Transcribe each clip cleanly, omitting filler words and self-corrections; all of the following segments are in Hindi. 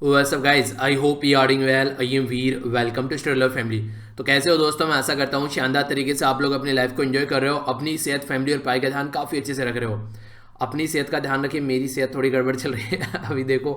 What's up guys? I hope you are doing well. I am Veer. Welcome to Sterler Family. तो कैसे हो दोस्तों? मैं आशा करता हूँ शानदार तरीके से आप लोग अपनी लाइफ को एंजॉय कर रहे हो, अपनी सेहत, फैमिली और पढ़ाई का ध्यान काफ़ी अच्छे से रख रहे हो। अपनी सेहत का ध्यान रखिए। मेरी सेहत थोड़ी गड़बड़ चल रही है अभी देखो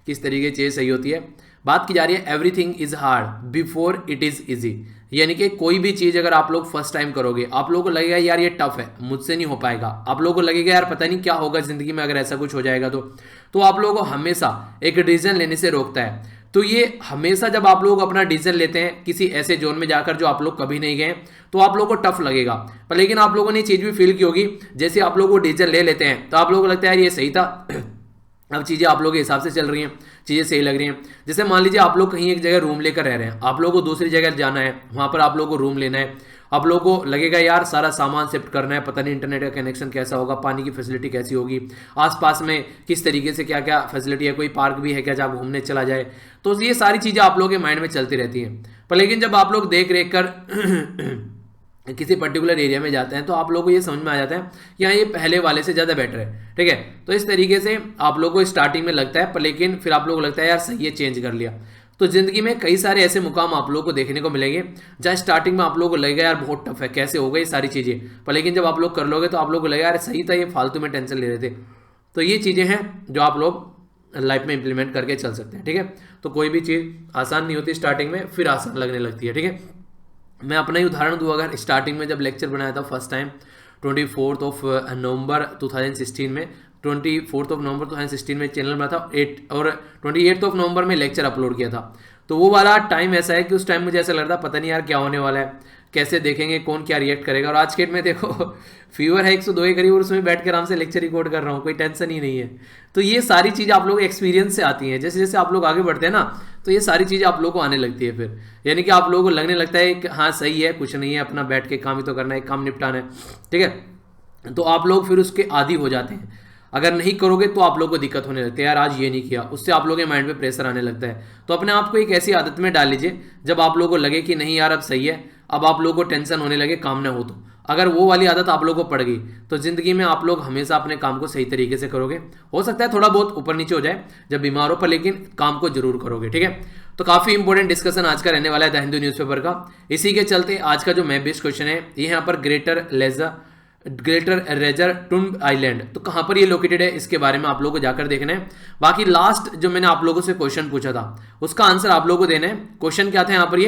किस तरीके चीज़ सही होती है। बात की जा रही है everything is hard before it is easy, यानी कि कोई भी चीज़ अगर आप लोग फर्स्ट टाइम करोगे आप लोगों को लगेगा यार ये टफ है, मुझसे नहीं हो पाएगा। आप लोगों को लगेगा यार पता नहीं क्या होगा ज़िंदगी में अगर ऐसा कुछ हो जाएगा तो आप लोगों को हमेशा एक डिसीजन लेने से रोकता है। तो ये हमेशा जब आप लोग अपना डिसीजन लेते हैं किसी ऐसे जोन में जाकर जो आप लोग कभी नहीं गए तो आप लोगों को टफ लगेगा। पर लेकिन आप लोगों ने ये चीज़ भी फील की होगी, जैसे आप लोग वो डिसीजन ले लेते हैं तो आप लोगों को लगता है यार ये सही था अब चीज़ें आप लोगों के हिसाब से चल रही हैं, चीज़ें सही लग रही हैं। जैसे मान लीजिए आप लोग कहीं एक जगह रूम लेकर रह रहे हैं, आप लोगों को दूसरी जगह जाना है, वहाँ पर आप लोगों को रूम लेना है। आप लोगों को लगेगा यार सारा सामान शिफ्ट करना है, पता नहीं इंटरनेट का कनेक्शन कैसा होगा, पानी की फैसिलिटी कैसी होगी, आसपास में किस तरीके से क्या क्या फैसिलिटी है, कोई पार्क भी है क्या जहाँ घूमने चला जाए। तो ये सारी चीज़ें आप लोगों के माइंड में चलती रहती हैं। पर लेकिन जब आप लोग देख रेख कर किसी पर्टिकुलर एरिया में जाते हैं तो आप लोगों को ये समझ में आ जाता है यहाँ ये पहले वाले से ज़्यादा बेटर है। ठीक है, तो इस तरीके से आप लोगों को स्टार्टिंग में लगता है, पर लेकिन फिर आप लोगों को लगता है यार सही है, चेंज कर लिया। तो ज़िंदगी में कई सारे ऐसे मुकाम आप लोगों को देखने को मिलेंगे जहाँ स्टार्टिंग में आप लोगों को लगेगा यार बहुत टफ है, कैसे हो गई सारी चीज़ें, पर लेकिन जब आप लोग कर लोगे तो आप लोगों को लगेगा यार सही था, ये फालतू में टेंशन ले रहे थे। तो ये चीज़ें हैं जो आप लोग लाइफ में इंप्लीमेंट करके चल सकते हैं। ठीक है, तो कोई भी चीज़ आसान नहीं होती स्टार्टिंग में, फिर आसान लगने लगती है। ठीक है, मैं अपना ही उदाहरण दूँ, अगर स्टार्टिंग में जब लेक्चर बनाया था फर्स्ट टाइम 24 नवंबर 2016 में, 24 नवंबर 2016 में चैनल बना था 8 और 28 नवंबर में लेक्चर अपलोड किया था। तो वो वाला टाइम ऐसा है कि उस टाइम मुझे ऐसा लग रहा था पता नहीं यार क्या होने वाला है, कैसे देखेंगे, कौन क्या रिएक्ट करेगा। और आज के डेट में देखो फीवर है 102 के करीब और उसमें बैठ कर आराम से लेक्चर रिकॉर्ड कर रहा हूँ, कोई टेंशन ही नहीं है। तो ये सारी चीज़ें आप लोग एक्सपीरियंस से आती हैं। जैसे जैसे आप लोग आगे बढ़ते हैं ना तो ये सारी चीज़ें आप लोगों को आने लगती है फिर, यानी कि आप लोगों को लगने लगता है कि हाँ सही है, कुछ नहीं है, अपना बैठ के काम ही तो करना है, काम निपटाना है। ठीक है, तो आप लोग फिर उसके आदी हो जाते हैं। अगर नहीं करोगे तो आप लोग को दिक्कत होने लगती है, यार आज ये नहीं किया, उससे आप लोगों के माइंड पे प्रेशर आने लगता है। तो अपने आप को एक ऐसी आदत में डाल लीजिए जब आप लोगों को लगे कि नहीं यार अब सही है, अब आप लोगों को टेंशन होने लगे, काम ना हो। तो अगर वो वाली आदत आप लोगों को पड़ गई तो ज़िंदगी में आप लोग हमेशा अपने काम को सही तरीके से करोगे। हो सकता है थोड़ा बहुत ऊपर नीचे हो जाए जब बीमार हो, पर लेकिन काम को जरूर करोगे। ठीक है, तो काफ़ी इंपॉर्टेंट डिस्कशन आज का रहने वाला है द हिंदू न्यूज़पेपर का। इसी के चलते आज का जो मैप बेस्ड क्वेश्चन है ये यहाँ पर ग्रेटर रेजर टुम्ब आइलैंड, तो कहाँ पर ये लोकेटेड है इसके बारे में आप लोगों को जाकर देखना है। बाकी लास्ट जो मैंने आप लोगों से क्वेश्चन पूछा था उसका आंसर आप लोगों को देना है। क्वेश्चन क्या था यहाँ पर,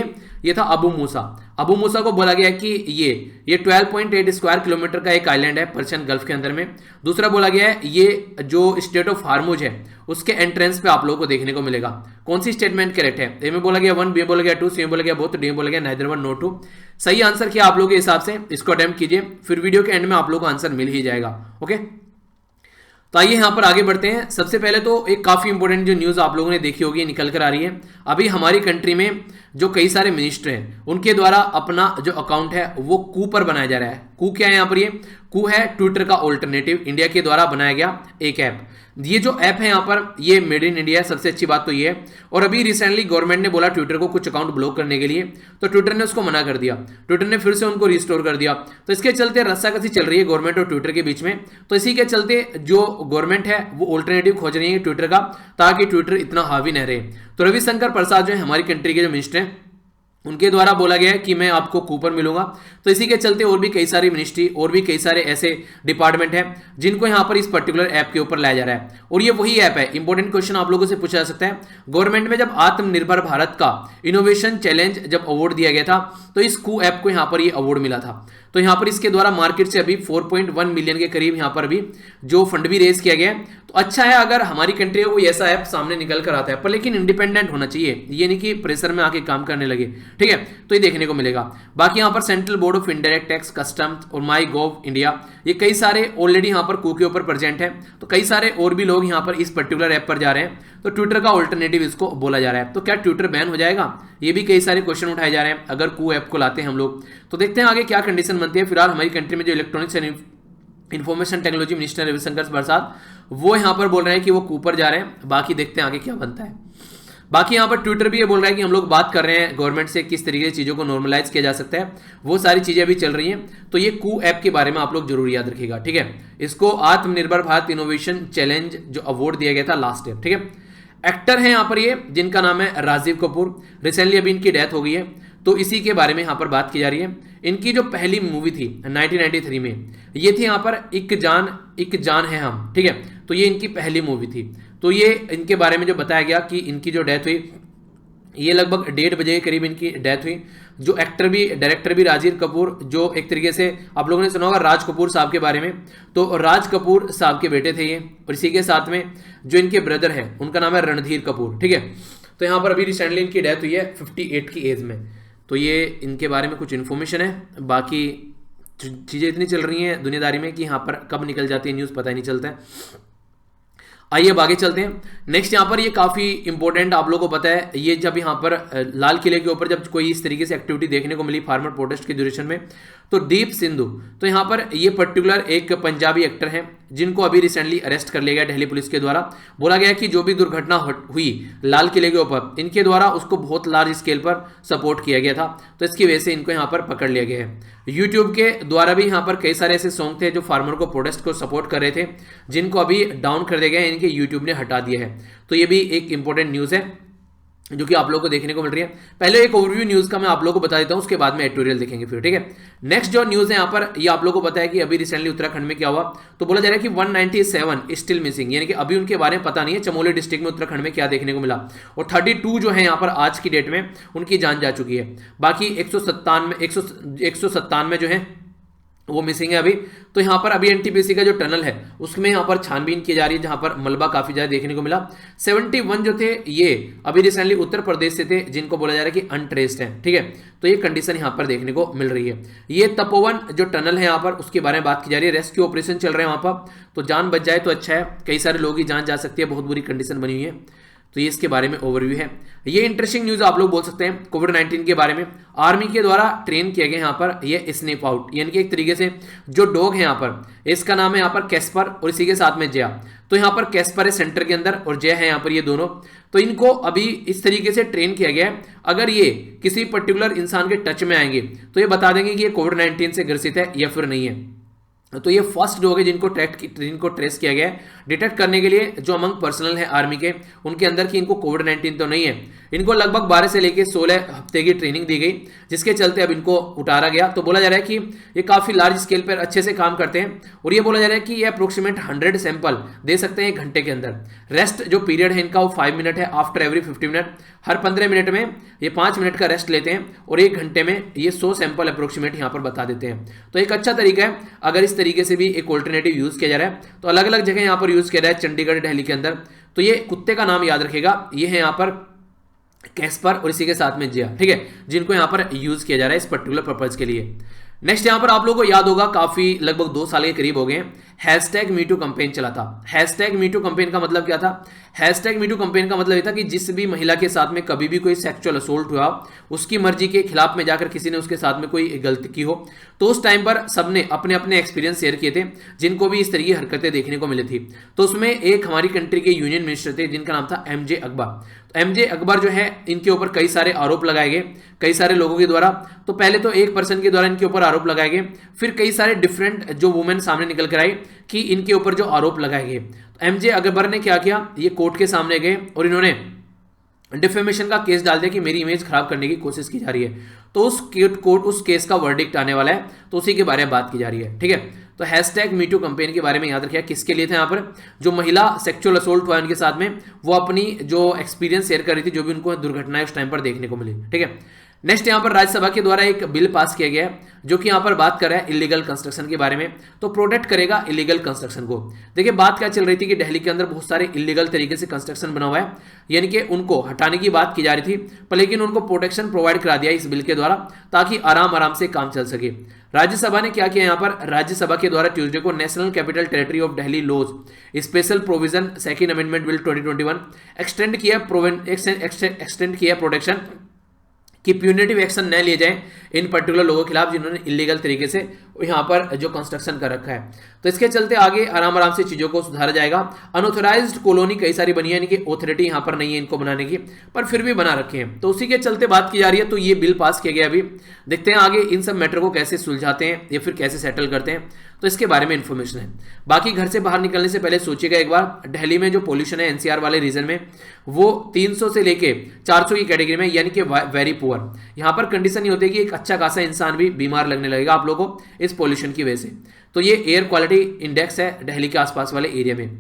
ये था अबू मूसा। अबू मूसा को बोला गया कि ये 12.8 स्क्वायर किलोमीटर का एक आइलैंड है पर्शियन गल्फ के अंदर में। दूसरा बोला गया है ये जो स्टेट ऑफ हार्मुज है उसके एंट्रेंस पे आप लोगों को देखने को मिलेगा। कौन सी स्टेटमेंट करेक्ट है? ए में बोला गया 1, बी में बोला गया 2, सी में बोला गया बोथ, डी में बोला गया नाइदर 1 नो 2। सही आंसर क्या आप लोगों के हिसाब से, इसको अटेम्प्ट कीजिए, फिर वीडियो के एंड में आप लोगों को आंसर मिल ही जाएगा। ओके, तो आइए यहाँ पर आगे बढ़ते हैं। सबसे पहले तो एक काफ़ी इंपॉर्टेंट जो न्यूज़ आप लोगों ने देखी होगी निकल कर आ रही है, अभी हमारी कंट्री में जो कई सारे मिनिस्टर हैं उनके द्वारा अपना जो अकाउंट है वो कू पर बनाया जा रहा है। कू क्या है यहाँ पर? ये कू है ट्विटर का ऑल्टरनेटिव, इंडिया के द्वारा बनाया गया एक ऐप। ये जो ऐप है यहाँ पर ये मेड इन इंडिया है, सबसे अच्छी बात तो ये है। और अभी रिसेंटली गवर्नमेंट ने बोला ट्विटर को कुछ अकाउंट ब्लॉक करने के लिए, तो ट्विटर ने उसको मना कर दिया, ट्विटर ने फिर से उनको रिस्टोर कर दिया। तो इसके चलते रस्साकसी चल रही है गवर्नमेंट और ट्विटर के बीच में। तो इसी के चलते जो गवर्नमेंट है वो ऑल्टरनेटिव खोज रही है ट्विटर का, ताकि ट्विटर इतना हावी न रहे। तो रविशंकर प्रसाद जो है हमारी कंट्री के जो मिनिस्टर हैं उनके द्वारा बोला गया है कि मैं आपको कूपर मिलूंगा। तो इसी के चलते और भी कई सारी मिनिस्ट्री और भी कई सारे ऐसे डिपार्टमेंट हैं जिनको यहाँ पर इस पर्टिकुलर ऐप के ऊपर लाया जा रहा है। और ये वही ऐप है। इंपॉर्टेंट क्वेश्चन आप लोगों से पूछा जा सकता है, गवर्नमेंट में जब आत्मनिर्भर भारत का इनोवेशन चैलेंज जब अवार्ड दिया गया था तो इस कू ऐप को यहाँ पर ये अवार्ड मिला था। तो यहाँ पर इसके द्वारा मार्केट से अभी 4.1 मिलियन के करीब यहाँ पर भी जो फंड भी रेज किया गया है। तो अच्छा है अगर हमारी कंट्री को कोई ऐसा ऐप सामने निकल कर आता है, पर लेकिन इंडिपेंडेंट होना चाहिए, ये नहीं कि प्रेशर में आके काम करने लगे। ठीक है, तो ये देखने को मिलेगा। बाकी यहाँ पर central board of indirect tax, customs और माई गोव इंडिया, ये कई सारे ऑलरेडी यहाँ पर कू के ऊपर प्रेजेंट है। तो कई सारे और भी लोग यहाँ पर इस पर्टिकुलर ऐप पर जा रहे हैं। तो ट्विटर का ऑल्टरनेटिव इसको बोला जा रहा है। तो क्या ट्विटर बैन हो जाएगा? ये भी कई सारे क्वेश्चन उठाए जा रहे हैं अगर कू ऐप को लाते हैं हम लोग। तो देखते हैं आगे क्या कंडीशन बनती है। फिलहाल हमारी कंट्री में जो electronics and information technology minister Ravishankar Prasad वो यहाँ पर बोल रहे हैं कि वो कू पर जा रहे हैं। बाकी देखते हैं आगे क्या बनता है। बाकी यहाँ पर ट्विटर भी ये बोल रहा है कि हम लोग बात कर रहे हैं गवर्नमेंट से किस तरीके से चीज़ों को नॉर्मलाइज किया जा सकता है, वो सारी चीज़ें अभी चल रही हैं। तो ये कू ऐप के बारे में आप लोग जरूर याद रखिएगा। ठीक है, इसको आत्मनिर्भर भारत इनोवेशन चैलेंज जो अवार्ड दिया गया था लास्ट ईयर। ठीक है, एक्टर हैं यहाँ पर ये, जिनका नाम है राजीव कपूर। रिसेंटली अभी इनकी डेथ हो गई है, तो इसी के बारे में यहाँ पर बात की जा रही है। इनकी जो पहली मूवी थी 1993 में, ये थी यहाँ पर एक जान है हम, ठीक है। तो ये इनकी पहली मूवी थी। तो ये इनके बारे में जो बताया गया कि इनकी जो डेथ हुई, ये लगभग 1:30 बजे के करीब इनकी डेथ हुई। जो एक्टर भी डायरेक्टर भी राजीव कपूर, जो एक तरीके से आप लोगों ने सुना होगा राज कपूर साहब के बारे में, तो राज कपूर साहब के बेटे थे ये। और इसी के साथ में जो इनके ब्रदर है उनका नाम है रणधीर कपूर, ठीक है। तो यहाँ पर अभी रिसेंटली इनकी डेथ हुई है 58 की एज में। तो ये इनके बारे में कुछ इन्फॉर्मेशन है। बाकी चीज़ें इतनी चल रही हैं दुनियादारी में कि यहाँ पर कब निकल जाती है न्यूज़ पता ही नहीं चलता है। आइए अब आगे चलते हैं। नेक्स्ट यहाँ पर ये काफ़ी इंपॉर्टेंट, आप लोगों को पता है, ये जब यहाँ पर लाल किले के ऊपर जब कोई इस तरीके से एक्टिविटी देखने को मिली फार्मर प्रोटेस्ट के ड्यूरेशन में, तो दीप सिंधु, तो यहाँ पर ये पर्टिकुलर एक पंजाबी एक्टर हैं जिनको अभी रिसेंटली अरेस्ट कर लिया गया दिल्ली पुलिस के द्वारा। बोला गया कि जो भी दुर्घटना हुई लाल किले के ऊपर, इनके द्वारा उसको बहुत लार्ज स्केल पर सपोर्ट किया गया था, तो इसकी वजह से इनको यहाँ पर पकड़ लिया गया है। यूट्यूब के द्वारा भी यहाँ पर कई सारे ऐसे सॉन्ग थे जो फार्मर को प्रोटेस्ट को सपोर्ट कर रहे थे, जिनको अभी डाउन कर दिया गया है, इनके यूट्यूब ने हटा दिया है। तो ये भी एक इंपॉर्टेंट न्यूज़ है जो कि आप लोगों को देखने को मिल रही है। पहले एक ओवरव्यू न्यूज़ का मैं आप लोगों को बता देता हूं, उसके बाद में एडिटोरियल देखेंगे फिर, ठीक है। नेक्स्ट जो न्यूज़ है यहाँ पर, ये आप लोगों को पता है कि अभी रिसेंटली उत्तराखंड में क्या हुआ, तो बोला जा रहा है कि 197 स्टिल मिसिंग, यानी कि अभी उनके बारे में पता नहीं है चमोली डिस्ट्रिक्ट में उत्तराखंड में क्या देखने को मिला। और 32 जो है यहाँ पर आज की डेट में उनकी जान जा चुकी है। बाकी 197 जो है वो मिसिंग है अभी। तो यहाँ पर अभी एनटीपीसी का जो टनल है उसमें यहाँ पर छानबीन की जा रही है, जहाँ पर मलबा काफी ज्यादा देखने को मिला। 71 जो थे ये अभी रिसेंटली उत्तर प्रदेश से थे, जिनको बोला जा रहा है कि अनट्रेस्ड है, ठीक है। तो ये कंडीशन यहाँ पर देखने को मिल रही है। ये तपोवन जो टनल है यहाँ पर, उसके बारे में बात की जा रही है। रेस्क्यू ऑपरेशन चल रहे हैं वहां पर, तो जान बच जाए तो अच्छा है। कई सारे लोगों की जान जा सकती है, बहुत बुरी कंडीशन बनी हुई है। तो ये इसके बारे में ओवरव्यू है। ये इंटरेस्टिंग न्यूज़ आप लोग बोल सकते हैं कोविड-19 के बारे में। आर्मी के द्वारा ट्रेन किया गया यहाँ पर ये स्नीफ आउट, यानी कि एक तरीके से जो डॉग है यहाँ पर, इसका नाम है यहाँ पर कैस्पर और इसी के साथ में जया। तो यहाँ पर कैस्पर है सेंटर के अंदर और जय है यहाँ पर, ये दोनों। तो इनको अभी इस तरीके से ट्रेन किया गया है, अगर ये किसी पर्टिकुलर इंसान के टच में आएंगे तो ये बता देंगे कि ये कोविड-19 से ग्रसित है या फिर नहीं है। तो ये फर्स्ट डॉग है जिनको ट्रेस किया गया है डिटेक्ट करने के लिए, जो अमंग पर्सनल है आर्मी के, उनके अंदर की इनको कोविड-19 तो नहीं है। इनको लगभग 12 से लेकर 16 हफ्ते की ट्रेनिंग दी गई, जिसके चलते अब इनको उतारा गया। तो बोला जा रहा है कि ये काफ़ी लार्ज स्केल पर अच्छे से काम करते हैं, और ये बोला जा रहा है कि ये अप्रोक्सीमेट 100 सैंपल दे सकते हैं 1 घंटे के अंदर। रेस्ट जो पीरियड है इनका वो 5 मिनट है, आफ्टर एवरी 50 मिनट। हर 15 मिनट में ये 5 मिनट का रेस्ट लेते हैं, और 1 घंटे में ये 100 सैंपल अप्रोक्सीमेट यहाँ पर बता देते हैं। तो एक अच्छा तरीका है, अगर इस तरीके से भी एक ऑल्टरनेटिव यूज किया जा रहा है। तो अलग अलग जगह यहाँ पर यूज किया जा रहा है, चंडीगढ़, दिल्ली के अंदर। तो ये कुत्ते का नाम याद रखेगा, ये है यहाँ पर कैस्पर और इसी के साथ में जिया, ठीक है, जिनको यहाँ पर यूज किया जा रहा है इस पर्टिकुलर पर्पज के लिए। नेक्स्ट यहाँ पर आप लोगों को याद होगा, काफी लगभग 2 साल के करीब हो गए, हैशटैग मीटू कंपेन चला था। हैशटैग मीटू कंपेन का मतलब क्या था? हैशटैग मीटू कंपेन का मतलब ये था कि जिस भी महिला के साथ में कभी भी कोई सेक्सुअल असोल्ट हुआ, उसकी मर्जी के खिलाफ में जाकर किसी ने उसके साथ में कोई गलती की हो, तो उस टाइम पर सबने अपने अपने एक्सपीरियंस शेयर किए थे, जिनको भी इस तरह की हरकतें देखने को मिली थी। तो उसमें एक हमारी कंट्री के यूनियन मिनिस्टर थे जिनका नाम था एमजे अकबर। एमजे अकबर जो है, इनके ऊपर कई सारे आरोप लगाए गए कई सारे लोगों के द्वारा। तो पहले तो एक पर्सन के द्वारा इनके ऊपर आरोप लगाए गए, फिर कई सारे डिफरेंट जो वुमेन सामने निकल कर आई कि इनके ऊपर जो आरोप लगाए गए। तो एमजे अकबर ने क्या किया, ये कोर्ट के सामने गए और इन्होंने डिफेमेशन का केस डाल दिया कि मेरी इमेज खराब करने की कोशिश की जा रही है। तो उस केस का वर्डिक्ट आने वाला है, तो उसी के बारे में बात की जा रही है, ठीक है। तो हैशटैग मीटू कंपेन के बारे में याद रखिए, किसके लिए था यहाँ पर? जो महिला सेक्सुअल असोल्ट हुआ उनके साथ में, वो अपनी जो एक्सपीरियंस शेयर कर रही थी, जो भी उनको दुर्घटनाएं उस टाइम पर देखने को मिली, ठीक है। नेक्स्ट यहाँ पर राज्यसभा के द्वारा एक बिल पास किया गया है, जो कि यहाँ पर बात कर रहा है इलीगल कंस्ट्रक्शन के बारे में। तो प्रोटेक्ट करेगा इलीगल कंस्ट्रक्शन को। देखिए बात क्या चल रही थी कि दिल्ली के अंदर बहुत सारे इलीगल तरीके से कंस्ट्रक्शन बना हुआ है, यानी कि उनको हटाने की बात की जा रही थी, पर लेकिन उनको प्रोटेक्शन प्रोवाइड करा दिया इस बिल के द्वारा, ताकि आराम आराम से काम चल सके। राज्यसभा ने क्या किया यहाँ पर? राज्यसभा के द्वारा ट्यूसडे को national capital territory of Delhi laws special provision second amendment bill 2021 extend किया प्रोटेक्शन कि प्यूनिटिव एक्शन न लिए जाए इन पर्टिकुलर लोगों के खिलाफ जिन्होंने इलीगल तरीके से यहाँ पर जो कंस्ट्रक्शन कर रखा है। तो इसके चलते आगे आराम आराम से चीज़ों को सुधारा जाएगा। अनऑथराइज्ड कॉलोनी कई सारी बनी है, यानी कि ऑथोरिटी यहाँ पर नहीं है इनको बनाने की, पर फिर भी बना रखे हैं। तो उसी के चलते बात की जा रही है। तो ये बिल पास किया गया, अभी देखते हैं आगे इन सब मैटर को कैसे सुलझाते हैं या फिर कैसे सेटल करते हैं, तो इसके बारे में इंफॉर्मेशन है। बाकी घर से बाहर निकलने से पहले सोचिएगा एक बार, दिल्ली में जो पोल्यूशन है एनसीआर वाले रीजन में, वो 300 से लेके 400 की कैटेगरी में, यानी कि वेरी पुअर। यहाँ पर कंडीशन ये होती है कि एक अच्छा खासा इंसान भी बीमार लगने लगेगा आप लोगों को इस पोल्यूशन की वजह से। तो ये एयर क्वालिटी इंडेक्स है दिल्ली के आसपास वाले एरिया में।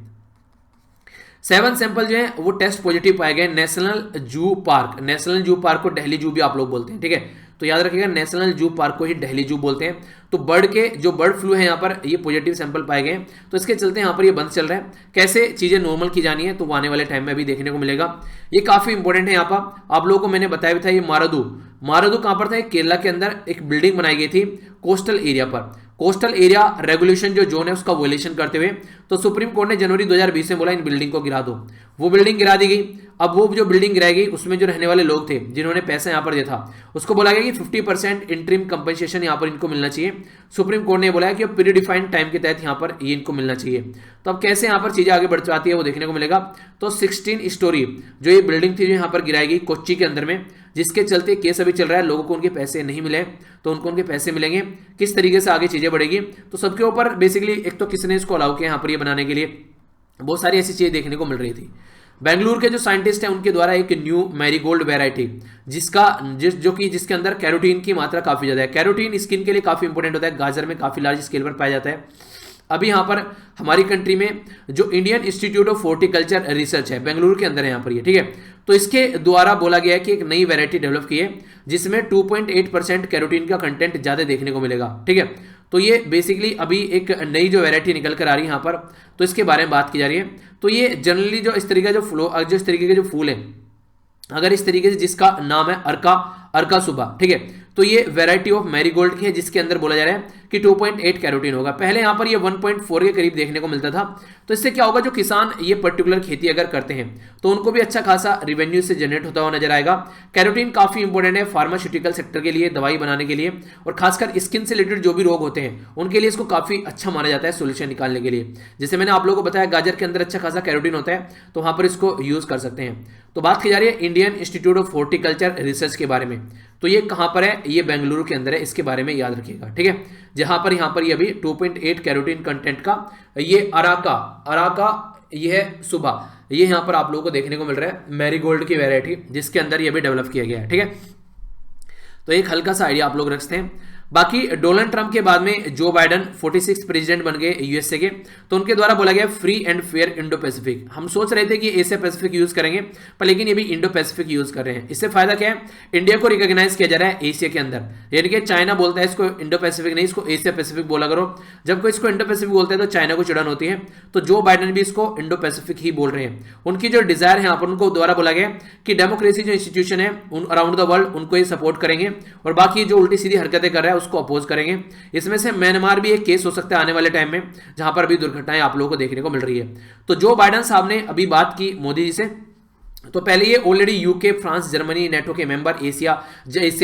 7 सैंपल जो है वो टेस्ट पॉजिटिव पाए गए national zoo park. National zoo park को दिल्ली जू भी आप लोग बोलते हैं, ठीक है, तो याद रखिएगा नेशनल जू पार्क को ही दिल्ली जू बोलते हैं। तो बर्ड फ्लू है यहाँ पर, ये पॉजिटिव सैंपल पाए गए, तो इसके चलते यहाँ पर ये बंद चल रहा है। कैसे चीजें नॉर्मल की जानी है तो वो आने वाले टाइम में अभी देखने को मिलेगा। ये काफी इंपॉर्टेंट है। यहाँ पर आप लोगों को मैंने बताया भी था, ये मारादू कहाँ पर था, केरला के अंदर एक बिल्डिंग बनाई गई थी कोस्टल एरिया पर। कोस्टल एरिया रेगुलेशन जो जोन है उसका वोलेशन करते हुए तो सुप्रीम कोर्ट ने जनवरी 2020 में बोला इन बिल्डिंग को गिरा दो। वो बिल्डिंग गिरा दी गई। अब वो जो बिल्डिंग गिराई गई उसमें जो रहने वाले लोग थे जिन्होंने पैसा यहाँ पर दिया था, उसको बोला गया कि 50% इंटरिम कंपनसेशन यहाँ पर इनको मिलना चाहिए। सुप्रीम कोर्ट ने बोला कि प्री डिफाइंड टाइम के तहत यहाँ पर ये इनको मिलना चाहिए। तो अब कैसे यहाँ पर चीजें आगे बढ़ जाती है वो देखने को मिलेगा। तो 16 स्टोरी जो ये बिल्डिंग थी जो यहाँ पर गिराई गई कोच्चि के अंदर में, जिसके चलते केस अभी चल रहा है, लोगों को उनके पैसे नहीं मिले तो उनको उनके पैसे मिलेंगे, किस तरीके से आगे चीजें बढ़ेगी। तो सबके ऊपर बेसिकली एक तो किसने इसको अलाउ किया यहाँ पर ये बनाने के लिए, बहुत सारी ऐसी चीजें देखने को मिल रही थी। बेंगलुरु के जो साइंटिस्ट हैं उनके द्वारा एक न्यू मैरीगोल्ड वैरायटी जिसके अंदर कैरोटीन की मात्रा काफी ज्यादा है। कैरोटीन स्किन के लिए काफी इंपॉर्टेंट होता है, गाजर में काफी लार्ज स्केल पर पाया जाता है। अभी यहाँ पर हमारी कंट्री में जो Indian institute of horticulture research है बेंगलुरु के अंदर है यहाँ पर ये, ठीक है, तो इसके द्वारा बोला गया है कि एक नई वैरायटी डेवलप की है जिसमें 2.8% कैरोटीन का कंटेंट ज्यादा देखने को मिलेगा, ठीक है। तो ये बेसिकली अभी एक नई जो वैरायटी निकल कर आ रही है यहाँ पर, तो इसके बारे में बात की जा रही है। तो ये जनरली जो इस तरीके इस तरीके के जो फूल है, अगर इस तरीके से जिसका नाम है अर्का सुबह, ठीक है, तो ये वैरायटी ऑफ मैरीगोल्ड की है जिसके अंदर बोला जा रहा है कि 2.8 कैरोटीन होगा। पहले यहाँ पर ये 1.4 के करीब देखने को मिलता था। तो इससे क्या होगा, जो किसान ये पर्टिकुलर खेती अगर करते हैं तो उनको भी अच्छा खासा रिवेन्यू से जनरेट होता हुआ नजर आएगा। कैरोटीन काफी इंपॉर्टेंट है फार्मास्यूटिकल सेक्टर के लिए, दवाई बनाने के लिए, और खासकर स्किन से रिलेटेड जो भी रोग होते हैं उनके लिए इसको काफी अच्छा माना जाता है सोल्यूशन निकालने के लिए। जैसे मैंने आप लोगों को बताया गाजर के अंदर अच्छा खासा कैरोटीन होता है, तो वहां पर इसको यूज कर सकते हैं। तो बात की जा रही है Indian institute of horticulture research के बारे में। तो ये कहां पर है, ये बेंगलुरु के अंदर है, इसके बारे में याद रखिएगा, ठीक है। जहां पर यहाँ पर ये अभी 2.8 कैरोटीन कंटेंट का ये अराका ये है सुबह, ये यहाँ पर आप लोगों को देखने को मिल रहा है मैरीगोल्ड की वैरायटी जिसके अंदर ये भी डेवलप किया गया है, ठीक है। तो एक हल्का सा आइडिया आप लोग रखते हैं। बाकी डोनाल्ड ट्रंप के बाद में जो बाइडन 46 प्रेसिडेंट बन गए यूएसए के, तो उनके द्वारा बोला गया free and fair Indo Pacific. हम सोच रहे थे कि एशिया पैसिफिक यूज करेंगे, पर लेकिन ये भी इंडो पैसिफिक यूज कर रहे हैं। इससे फायदा क्या है, इंडिया को रिकॉग्नाइज किया जा रहा है एशिया के अंदर, यानी कि चाइना बोलता है इसको इंडो पैसिफिक नहीं, इसको एशिया पैसिफिक बोला करो। जब कोई इसको इंडो पैसिफिक बोलता है तो चाइना को चिड़न होती है, तो जो बाइडन भी इसको इंडो पैसिफिक ही बोल रहे हैं। उनकी जो डिजायर है यहाँ पर, उनको द्वारा बोला गया कि डेमोक्रेसी जो इंस्टीट्यूशन है अराउंड द वर्ल्ड उनको ये सपोर्ट करेंगे, और बाकी जो उल्टी सीधी हरकतें कर रहा है उसको अपोज करेंगे। इसमें से म्यांमार भी एक केस हो सकता है आने वाले टाइम में, जहां पर अभी दुर्घटनाएं आप लोगों को देखने को मिल रही है। तो जो बाइडन साहब ने अभी बात की मोदी जी से, तो पहले ये already UK, France, Germany NATO के मेंबर, एशिया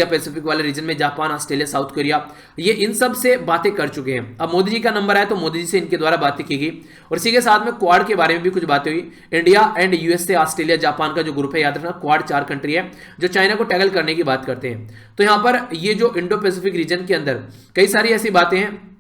पैसिफिक वाले रीजन में जापान, ऑस्ट्रेलिया, साउथ कोरिया, ये इन सब से बातें कर चुके हैं। अब मोदी जी का नंबर आया तो मोदी जी से इनके द्वारा बातें की गई, और इसी के साथ में क्वाड के बारे में भी कुछ बातें हुई। India and USA, Australia, Japan का जो ग्रुप है, याद रखना क्वाड 4 कंट्री है जो चाइना को टैकल करने की बात करते हैं। तो यहां पर ये जो इंडो पैसिफिक रीजन के अंदर कई सारी ऐसी बातें हैं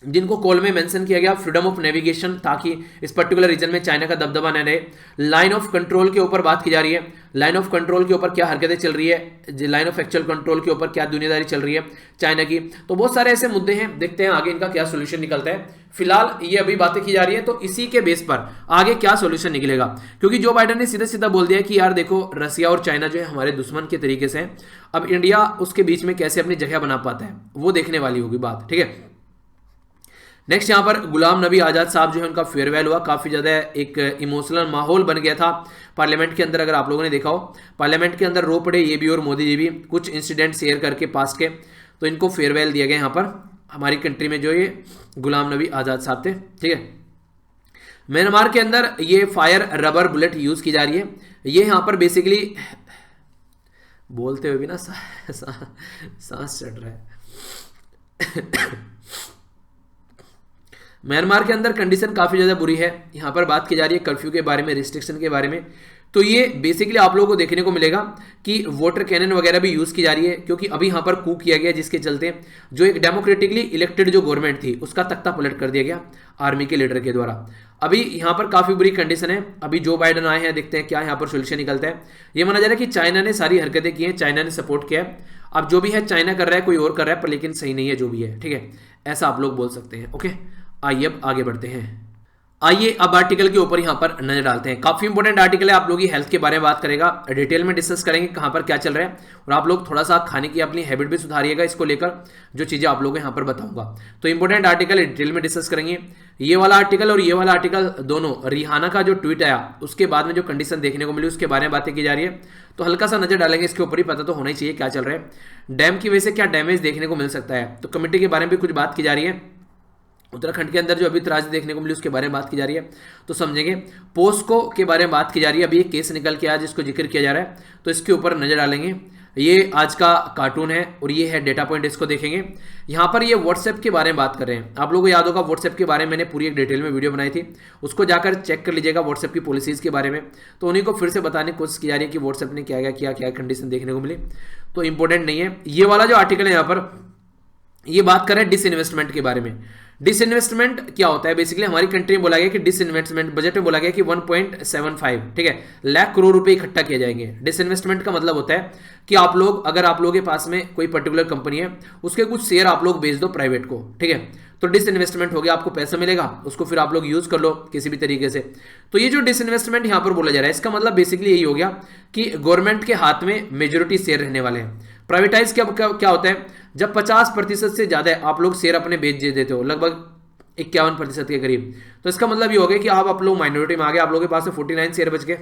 जिनको कॉल में मेंशन किया गया। फ्रीडम ऑफ नेविगेशन, ताकि इस पर्टिकुलर रीजन में चाइना का दबदबा न रहे। लाइन ऑफ कंट्रोल के ऊपर बात की जा रही है, लाइन ऑफ कंट्रोल के ऊपर क्या हरकतें चल रही है, लाइन ऑफ एक्चुअल कंट्रोल के ऊपर क्या दुनियादारी चल रही है चाइना की। तो बहुत सारे ऐसे मुद्दे हैं, देखते हैं आगे इनका क्या सोल्यूशन निकलता है। फिलहाल ये अभी बातें की जा रही है, तो इसी के बेस पर आगे क्या सोल्यूशन निकलेगा, क्योंकि जो बाइडन ने सीधा सीधा बोल दिया कि यार देखो रसिया और चाइना जो है हमारे दुश्मन के तरीके से, अब इंडिया उसके बीच में कैसे अपनी जगह बना पाता है वो देखने वाली होगी बात, ठीक है। नेक्स्ट यहाँ पर गुलाम नबी आज़ाद साहब जो है उनका फेयरवेल हुआ, काफ़ी ज़्यादा एक इमोशनल माहौल बन गया था पार्लियामेंट के अंदर। अगर आप लोगों ने देखा हो पार्लियामेंट के अंदर रो पड़े ये भी और मोदी जी भी, कुछ इंसिडेंट शेयर करके पास्ट के, तो इनको फेयरवेल दिया गया यहाँ पर हमारी कंट्री में जो ये गुलाम नबी आज़ाद साहब थे, ठीक है। म्यांमार के अंदर ये फायर रबर बुलेट यूज़ की जा रही है। ये यहाँ पर बेसिकली बोलते हुए भी ना सांस चढ़ रहा है। म्यांमार के अंदर कंडीशन काफ़ी ज़्यादा बुरी है। यहाँ पर बात की जा रही है कर्फ्यू के बारे में, रिस्ट्रिक्शन के बारे में। तो ये बेसिकली आप लोगों को देखने को मिलेगा कि वाटर कैनन वगैरह भी यूज़ की जा रही है, क्योंकि अभी यहाँ पर कू किया गया, जिसके चलते जो एक डेमोक्रेटिकली इलेक्टेड जो गवर्नमेंट थी उसका तख्ता पलट कर दिया गया आर्मी के लीडर के द्वारा। अभी यहाँ पर काफ़ी बुरी कंडीशन है। अभी जो बाइडन आए हैं, देखते हैं क्या यहाँ पर सोल्यूशन निकलता है। ये माना जा रहा है कि चाइना ने सारी हरकतें की हैं, चाइना ने सपोर्ट किया है। अब जो भी है चाइना कर रहा है, कोई और कर रहा है, पर लेकिन सही नहीं है जो भी है, ठीक है, ऐसा आप लोग बोल सकते हैं। ओके, आइए अब आगे बढ़ते हैं। आइए अब आर्टिकल के ऊपर यहाँ पर नजर डालते हैं। काफी इंपॉर्टेंट आर्टिकल है, आप लोगों की हेल्थ के बारे में बात करेगा, डिटेल में डिस्कस करेंगे कहाँ पर क्या चल रहा है, और आप लोग थोड़ा सा खाने की अपनी हैबिट भी सुधारिएगा इसको लेकर, जो चीजें आप लोगों को यहाँ पर बताऊंगा। तो इंपॉर्टेंट आर्टिकल डिटेल में डिस्कस करेंगे। ये वाला आर्टिकल और ये वाला आर्टिकल दोनों, रिहाना का जो ट्वीट आया उसके बाद में जो कंडीशन देखने को मिली उसके बारे में बातें की जा रही है। तो हल्का सा नजर डालेंगे इसके ऊपर, ही पता तो होना ही चाहिए क्या चल रहा है। डैम की वजह से क्या डैमेज देखने को मिल सकता है, तो कमेटी के बारे में भी कुछ बात की जा रही है। उत्तराखंड के अंदर जो अभी त्रासदी देखने को मिली उसके बारे में बात की जा रही है, तो समझेंगे। पोस्को के बारे में बात की जा रही है, अभी एक केस निकल के आया जिसको जिक्र किया जा रहा है, तो इसके ऊपर नजर डालेंगे। ये आज का कार्टून है और ये है डेटा पॉइंट, इसको देखेंगे। यहाँ पर ये व्हाट्सएप के बारे में बात कर रहे हैं। आप लोगों को याद होगा व्हाट्सएप के बारे में मैंने पूरी एक डिटेल में वीडियो बनाई थी, उसको जाकर चेक कर लीजिएगा व्हाट्सएप की पॉलिसीज़ के बारे में। तो उन्हीं को फिर से बताने की कोशिश की जा रही है कि व्हाट्सएप ने क्या क्या किया, क्या कंडीशन देखने को मिली। तो इंपॉर्टेंट नहीं है। ये वाला जो आर्टिकल है यहाँ पर, ये बात कर रहे हैं डिसइन्वेस्टमेंट के बारे में। डिसइन्वेस्टमेंट क्या होता है, बेसिकली हमारी कंट्री में बोला गया कि डिसइन्वेस्टमेंट, बजट में बोला गया कि 1.75, ठीक है, लाख करोड़ रुपए इकट्ठा किए जाएंगे। डिसइन्वेस्टमेंट का मतलब होता है कि आप लोग, अगर आप लोगों के पास में कोई पर्टिकुलर कंपनी है, उसके कुछ शेयर आप लोग बेच दो प्राइवेट को, ठीक है, तो डिसइन्वेस्टमेंट हो गया, आपको पैसा मिलेगा, उसको फिर आप लोग यूज कर लो किसी भी तरीके से। तो ये जो डिसइन्वेस्टमेंट यहाँ पर बोला जा रहा है, इसका मतलब बेसिकली यही हो गया कि गवर्नमेंट के हाथ में मेजोरिटी शेयर रहने वाले हैं। प्राइवेटाइज क्या होता है, जब 50% से ज्यादा आप लोग शेयर अपने बेच देते हो, लगभग 51% के करीब, तो इसका मतलब ये हो गया कि आप लोग माइनॉरिटी में आ गए, आप लोगों के पास से 49 शेयर बच गए,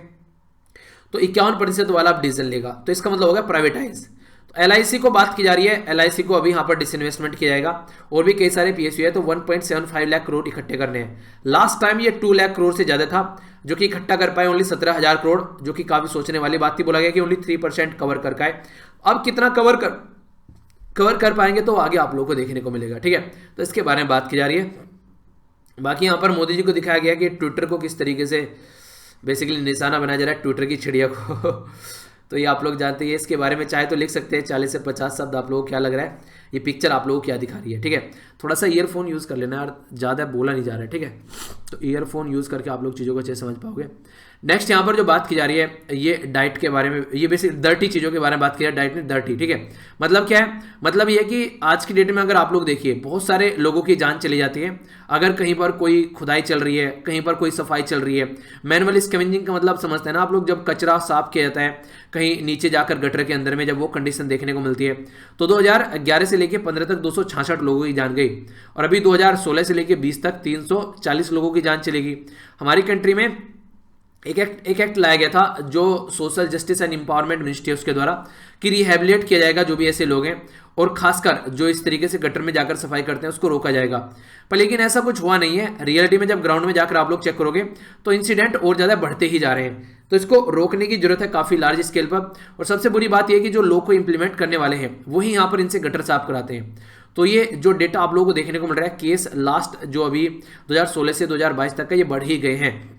तो 51% वाला आप डीजल लेगा, तो इसका मतलब होगा प्राइवेटाइज। तो एलआईसी को बात की जा रही है, एलआईसी को अभी यहाँ पर डिसइन्वेस्टमेंट किया जाएगा, और भी कई सारे पीएसयू है। तो 1.75 लाख करोड़ इकट्ठे करने हैं। लास्ट टाइम ये 2 लाख करोड़ से ज्यादा था, जो कि इकट्ठा कर पाए ओनली 17,000 करोड़, जो कि काफी सोचने वाली बात थी। बोला गया कि ओनली 3% कवर कर पाए। अब कितना कवर कर पाएंगे तो आगे आप लोगों को देखने को मिलेगा, ठीक है, तो इसके बारे में बात की जा रही है। बाकी यहाँ पर मोदी जी को दिखाया गया कि ट्विटर को किस तरीके से बेसिकली निशाना बनाया जा रहा है, ट्विटर की चिड़िया को। तो ये आप लोग जानते हैं, इसके बारे में चाहे तो लिख सकते हैं 40 से 50 शब्द। आप लोगों को क्या लग रहा है, ये पिक्चर आप लोगों को क्या दिखा रही है, ठीक है। थोड़ा सा ईयरफोन यूज़ कर लेना यार, ज़्यादा बोला नहीं जा रहा है, ठीक है, तो ईयरफोन यूज़ करके आप लोग चीज़ों को अच्छे समझ पाओगे। नेक्स्ट यहाँ पर जो बात की जा रही है, ये डाइट के बारे में, ये बेसिक डर्टी चीज़ों के बारे में बात की है। डाइट में डर्टी, ठीक है, मतलब क्या है, मतलब ये है कि आज की डेट में अगर आप लोग देखिए, बहुत सारे लोगों की जान चली जाती है अगर कहीं पर कोई खुदाई चल रही है, कहीं पर कोई सफाई चल रही है। मैनुअल स्कैवेंजिंग का मतलब समझते हैं ना आप लोग, जब कचरा साफ किया जाता है कहीं नीचे जाकर गटर के अंदर में, जब वो कंडीशन देखने को मिलती है। तो 2011 से लेकर 15 तक 266 लोगों की जान गई, और अभी 2016 से लेकर 20 तक 340 लोगों की जान चलेगी। हमारी कंट्री में एक एक्ट लाया गया था, जो social justice and empowerment ministry उसके द्वारा, कि रिहेबिलिटेट किया जाएगा जो भी ऐसे लोग हैं, और खासकर जो इस तरीके से गटर में जाकर सफाई करते हैं उसको रोका जाएगा। पर लेकिन ऐसा कुछ हुआ नहीं है। रियलिटी में जब ग्राउंड में जाकर आप लोग चेक करोगे तो इंसिडेंट और ज़्यादा बढ़ते ही जा रहे हैं। तो इसको रोकने की जरूरत है काफ़ी लार्ज स्केल पर। और सबसे बुरी बात यह कि जो लोग को इंप्लीमेंट करने वाले हैं वही यहाँ पर इनसे गटर साफ कराते हैं। तो ये जो डेटा आप लोगों को देखने को मिल रहा है, केस लास्ट जो अभी 2016 से 2022 तक का, ये बढ़ ही गए हैं।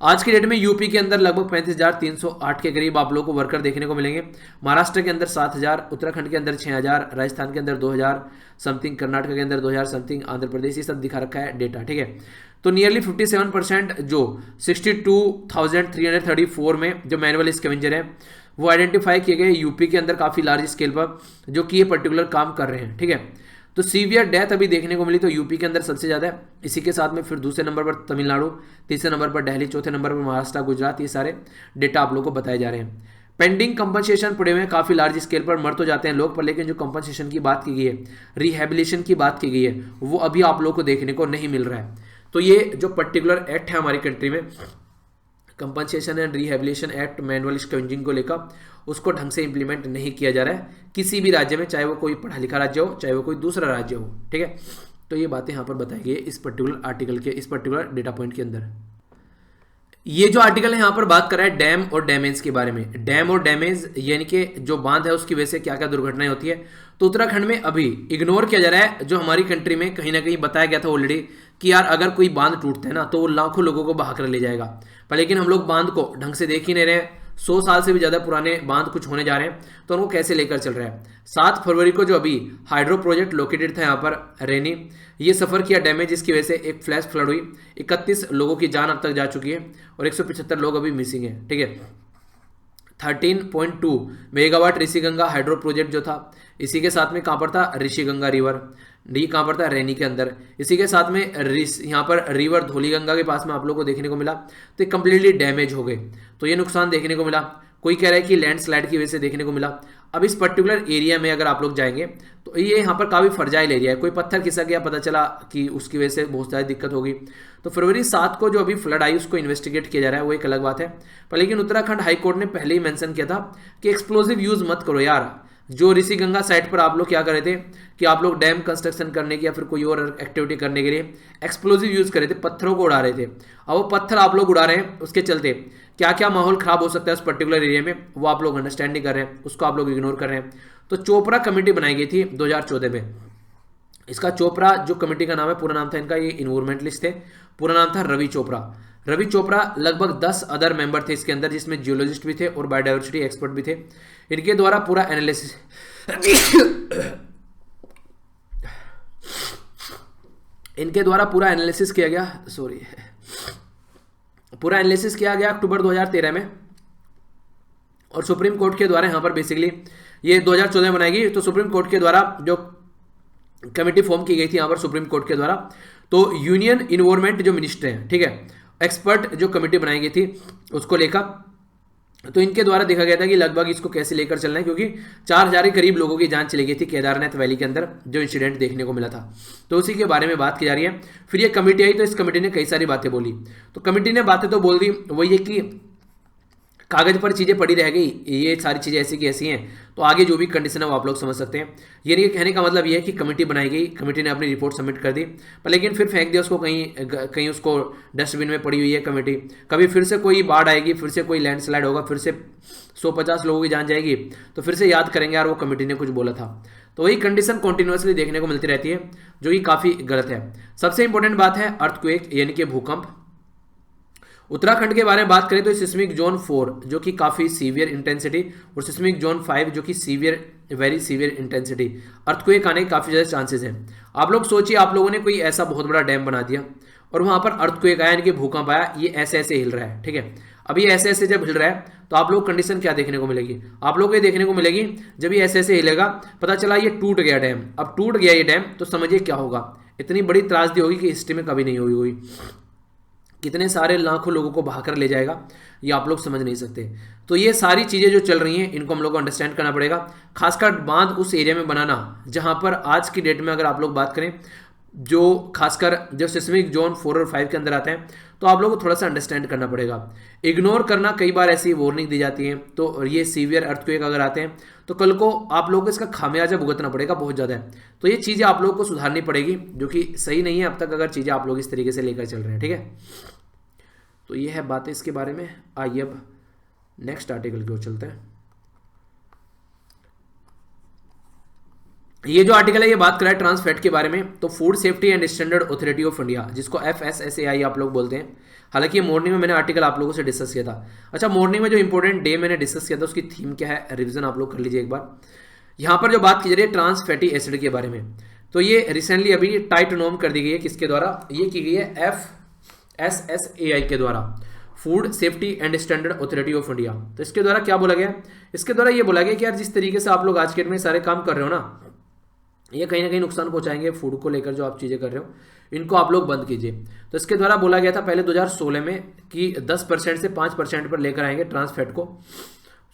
आज की डेट में यूपी के अंदर लगभग 35,308 के करीब आप लोगों को वर्कर देखने को मिलेंगे। महाराष्ट्र के अंदर 7,000, उत्तराखंड के अंदर 6,000, राजस्थान के अंदर 2,000 समथिंग, कर्नाटक के अंदर 2,000 समथिंग, आंध्र प्रदेश, ये सब दिखा रखा है डेटा, ठीक है। तो नियरली 57% जो 62,334 में जो मैनुअल स्कैवेंजर है वो आइडेंटिफाई किए गए यूपी के अंदर काफ़ी लार्ज स्केल पर, जो कि ये पर्टिकुलर काम कर रहे हैं, ठीक है। तो सीवियर डेथ अभी देखने को मिली तो यूपी के अंदर सबसे ज़्यादा है। इसी के साथ में फिर दूसरे नंबर पर तमिलनाडु, तीसरे नंबर पर दिल्ली, चौथे नंबर पर महाराष्ट्र, गुजरात, ये सारे डेटा आप लोगों को बताए जा रहे हैं। पेंडिंग कंपनसेशन पड़े हुए हैं काफ़ी लार्ज स्केल पर, मर तो जाते हैं लोग पर, लेकिन जो कंपनसेशन की बात की गई है, रिहेबिलिटेशन की बात की गई है, वो अभी आप लोगों को देखने को नहीं मिल रहा है। तो ये जो पर्टिकुलर एक्ट है हमारी कंट्री में, compensation and rehabilitation act manual scavenging को लेकर, उसको ढंग से इंप्लीमेंट नहीं किया जा रहा है किसी भी राज्य में, चाहे वो कोई पढ़ा लिखा राज्य हो, चाहे वो कोई दूसरा राज्य हो, ठीक है। तो ये बातें यहाँ पर बताई गई इस पर्टिकुलर आर्टिकल के, इस पर्टिकुलर डेटा पॉइंट के अंदर। ये जो आर्टिकल है यहाँ पर बात कर रहा है डैम और डैमेज के बारे में। डैम और डैमेज यानी कि जो बांध है उसकी वजह से क्या क्या दुर्घटनाएं होती है। तो उत्तराखंड में अभी इग्नोर किया जा रहा है, जो हमारी कंट्री में कहीं ना कहीं बताया गया था ऑलरेडी कि यार अगर कोई बांध टूटता है ना तो वो लाखों लोगों को बहा कर ले जाएगा, पर लेकिन हम लोग बांध को ढंग से देख ही नहीं रहे। 100 साल से भी ज़्यादा पुराने बांध कुछ होने जा रहे हैं, तो उनको कैसे लेकर चल रहा है। 7 फरवरी को जो अभी हाइड्रो प्रोजेक्ट लोकेटेड था यहाँ पर रेनी, ये सफ़र किया डैमेज, जिसकी वजह से एक फ्लैश फ्लड हुई। 31 लोगों की जान अब तक जा चुकी है और 175 लोग अभी मिसिंग है। ठीक है, 13.2 मेगावाट ऋषिगंगा हाइड्रो प्रोजेक्ट जो था, इसी के साथ में कहाँ पर था, ऋषिगंगा रिवर, ये कहाँ पर था, रैनी के अंदर। इसी के साथ में यहाँ पर रिवर धौलीगंगा के पास में आप लोगों को देखने को मिला, तो ये कंप्लीटली डैमेज हो गए। तो ये नुकसान देखने को मिला। कोई कह रहा है कि लैंडस्लाइड की वजह से देखने को मिला। अब इस पर्टिकुलर एरिया में अगर आप लोग जाएंगे तो ये यहाँ पर काफ़ी फर्जाइल एरिया है, कोई पत्थर खिसक गया, पता चला कि उसकी वजह से बहुत ज़्यादा दिक्कत होगी। तो फरवरी 7 को जो अभी फ्लड आई उसको इन्वेस्टिगेट किया जा रहा है, वो एक अलग बात है। पर लेकिन उत्तराखंड हाई कोर्ट ने पहले ही मेंशन किया था कि एक्सप्लोजिव यूज़ मत करो यार। जो ऋषिगंगा साइट पर आप लोग क्या कर रहे थे कि आप लोग डैम कंस्ट्रक्शन करने की या फिर कोई और एक्टिविटी करने के लिए एक्सप्लोजिव यूज़ कर रहे थे, पत्थरों को उड़ा रहे थे। अब वो पत्थर आप लोग उड़ा रहे हैं, उसके चलते क्या क्या माहौल खराब हो सकता है उस पर्टिकुलर एरिया में, वो आप लोग अंडरस्टैंड नहीं कर रहे हैं, उसको आप लोग इग्नोर कर रहे हैं। तो चोपड़ा कमेटी बनाई गई थी 2014 में। इसका चोपड़ा जो कमेटी का नाम है, पूरा नाम था इनका, ये इन्वायरमेंटलिस्ट थे, पूरा नाम था रवि चोपड़ा। रवि चोपड़ा लगभग 10 अदर मेंबर थे इसके अंदर, जिसमें जियोलॉजिस्ट भी थे और बायोडाइवर्सिटी एक्सपर्ट भी थे। इनके द्वारा पूरा एनालिसिस किया गया, पूरा एनालिसिस किया गया अक्टूबर 2013 में, और सुप्रीम कोर्ट के द्वारा यहाँ पर बेसिकली ये 2014 में बनाई गई। तो सुप्रीम कोर्ट के द्वारा जो कमेटी फॉर्म की गई थी यहाँ पर सुप्रीम कोर्ट के द्वारा, तो यूनियन इन्वायरमेंट जो मिनिस्टर हैं, ठीक है, एक्सपर्ट जो कमेटी बनाई गई थी उसको लेकर, तो इनके द्वारा देखा गया था कि लगभग इसको कैसे लेकर चलना है, क्योंकि 4000 के करीब लोगों की जान चली गई थी केदारनाथ वैली के अंदर जो इंसिडेंट देखने को मिला था। तो उसी के बारे में बात की जा रही है। फिर ये कमेटी आई, तो इस कमेटी ने कई सारी बातें बोली। तो कमेटी ने बातें तो बोल दी, वही है कि कागज पर चीज़ें पड़ी रह गई, ये सारी चीज़ें ऐसी की ऐसी हैं, तो आगे जो भी कंडीशन है वो आप लोग समझ सकते हैं। ये कहने का मतलब ये है कि कमेटी बनाई गई, कमेटी ने अपनी रिपोर्ट सबमिट कर दी, पर लेकिन फिर फेंक दिया उसको कहीं उसको डस्टबिन में पड़ी हुई है कमेटी। कभी फिर से कोई बाढ़ आएगी, फिर से कोई लैंडस्लाइड होगा, फिर से 150 लोगों की जान जाएगी, तो फिर से याद करेंगे यार वो कमेटी ने कुछ बोला था। तो वही कंडीशन कॉन्टिन्यूसली देखने को मिलती रहती है, जो कि काफ़ी गलत है। सबसे इंपॉर्टेंट बात है अर्थक्वेक यानी कि भूकंप। उत्तराखंड के बारे में बात करें तो सिस्मिक जोन 4 जो कि काफ़ी सीवियर इंटेंसिटी, और सिस्मिक जोन 5 जो कि वेरी सीवियर इंटेंसिटी, अर्थक्वेक आने के काफ़ी ज़्यादा चांसेस हैं। आप लोग सोचिए, आप लोगों ने कोई ऐसा बहुत बड़ा डैम बना दिया और वहाँ पर अर्थक्वेक आया यानी कि भूकंप आया, ये ऐसे ऐसे हिल रहा है, ठीक है। अब ये ऐसे ऐसे जब हिल रहा है तो आप लोग कंडीशन क्या देखने को मिलेगी, आप लोग ये देखने को मिलेगी जब ये ऐसे ऐसे हिलेगा, पता चला ये टूट गया डैम। अब टूट गया ये डैम तो समझिए क्या होगा, इतनी बड़ी त्रासदी होगी कि हिस्ट्री में कभी नहीं हुई हुई, कितने सारे लाखों लोगों को बहाकर ले जाएगा, ये आप लोग समझ नहीं सकते। तो ये सारी चीज़ें जो चल रही हैं इनको हम लोग को अंडरस्टैंड करना पड़ेगा। खासकर बांध उस एरिया में बनाना जहाँ पर आज की डेट में अगर आप लोग बात करें, जो खासकर जो सिस्मिक जोन 4 और 5 के अंदर आते हैं, तो आप लोगों को थोड़ा सा अंडरस्टैंड करना पड़ेगा। इग्नोर करना, कई बार ऐसी वार्निंग दी जाती है, तो ये सीवियर अर्थक्वेक अगर आते हैं तो कल को आप लोगों को इसका खामियाजा भुगतना पड़ेगा बहुत ज़्यादा है। तो ये चीज़ें आप लोगों को सुधारनी पड़ेगी, जो कि सही नहीं है अब तक अगर चीज़ें आप लोग इस तरीके से लेकर चल रहे हैं, ठीक है। तो ये है बातें इसके बारे में। आइए अब नेक्स्ट आर्टिकल की ओर चलते हैं। ये जो आर्टिकल है ये बात कर रहा है ट्रांसफैट के बारे में। तो food safety and standard authority of India, जिसको FSSAI आप लोग बोलते हैं। हालांकि ये मॉर्निंग में मैंने आर्टिकल आप लोगों से डिस्कस किया था। अच्छा, मॉर्निंग में जो इंपॉर्टेंट डे मैंने डिस्कस किया था उसकी थीम क्या है, रिवीजन आप लोग कर लीजिए एक बार। यहाँ पर जो बात की जा रही है ट्रांसफैटी एसिड के बारे में, तो ये रिसेंटली अभी टाइटोनोम कर दी गई है। किसके द्वारा ये की गई है? FSSAI के द्वारा, food safety and standard authority of India. तो इसके द्वारा क्या बोला गया? इसके द्वारा ये बोला गया कि यार जिस तरीके से आप लोग आज के डेट में सारे काम कर रहे हो ना, ये कहीं ना कहीं नुकसान पहुंचाएंगे फूड को लेकर, जो आप चीज़ें कर रहे हो इनको आप लोग बंद कीजिए। तो इसके द्वारा बोला गया था पहले 2016 में कि 10% से 5% पर लेकर आएंगे ट्रांसफैट को,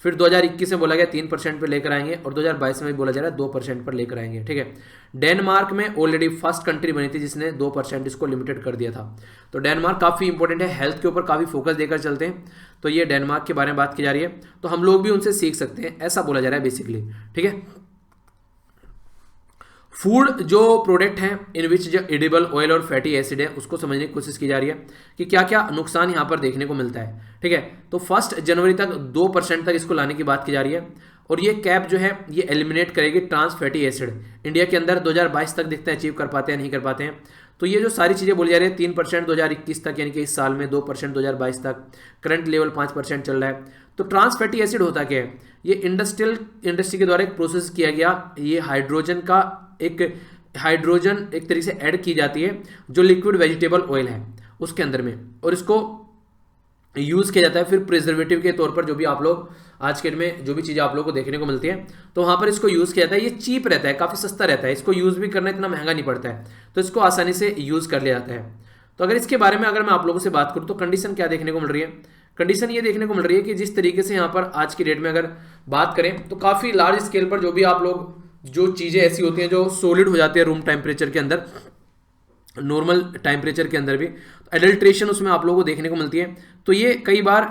फिर 2021 में बोला गया 3% पर लेकर आएंगे, और 2022 में बोला जा रहा है 2% पर लेकर आएंगे, ठीक है। डेनमार्क में ऑलरेडी फर्स्ट कंट्री बनी थी जिसने 2% इसको लिमिटेड कर दिया था। तो डेनमार्क काफ़ी इंपॉर्टेंट है, हेल्थ के ऊपर काफ़ी फोकस देकर चलते हैं। तो ये डेनमार्क के बारे में बात की जा रही है, तो हम लोग भी उनसे सीख सकते हैं, ऐसा बोला जा रहा है बेसिकली, ठीक है। फूड जो प्रोडक्ट हैं इन विच जो एडिबल ऑयल और फैटी एसिड है उसको समझने की कोशिश की जा रही है कि क्या क्या नुकसान यहाँ पर देखने को मिलता है। ठीक है, तो 1 जनवरी तक 2% तक इसको लाने की बात की जा रही है और ये कैप जो है ये एलिमिनेट करेगी ट्रांस फैटी एसिड। इंडिया के अंदर 2022 तक दिखते हैं अचीव कर पाते हैं नहीं कर पाते हैं। तो ये जो सारी चीज़ें बोली जा रही है 3% 2021 तक, यानी कि इस साल में 2% 2022 तक, करंट लेवल 5% चल रहा है। तो ट्रांस फैटी एसिड होता क्या है, ये इंडस्ट्री के द्वारा एक प्रोसेस किया गया, ये हाइड्रोजन एक तरीके से ऐड की जाती है जो लिक्विड वेजिटेबल ऑयल है उसके अंदर में, और इसको यूज़ किया जाता है फिर प्रिजर्वेटिव के तौर पर। जो भी आप लोग आज के में जो भी चीज़ें आप लोगों को देखने को मिलती है तो वहाँ पर इसको यूज़ किया जाता है। ये चीप रहता है, काफ़ी सस्ता रहता है, इसको यूज़ भी करना इतना महंगा नहीं पड़ता है, तो इसको आसानी से यूज़ कर लिया जाता है। तो अगर इसके बारे में अगर मैं आप लोगों से बात करूँ तो कंडीशन क्या देखने को मिल रही है, कंडीशन ये देखने को मिल रही है कि जिस तरीके से यहाँ पर आज की डेट में अगर बात करें तो काफ़ी लार्ज स्केल पर जो भी आप लोग जो चीज़ें ऐसी होती हैं जो सॉलिड हो जाती है रूम टेम्परेचर के अंदर, नॉर्मल टेम्परेचर के अंदर भी, तो एडल्ट्रेशन उसमें आप लोगों को देखने को मिलती है। तो ये कई बार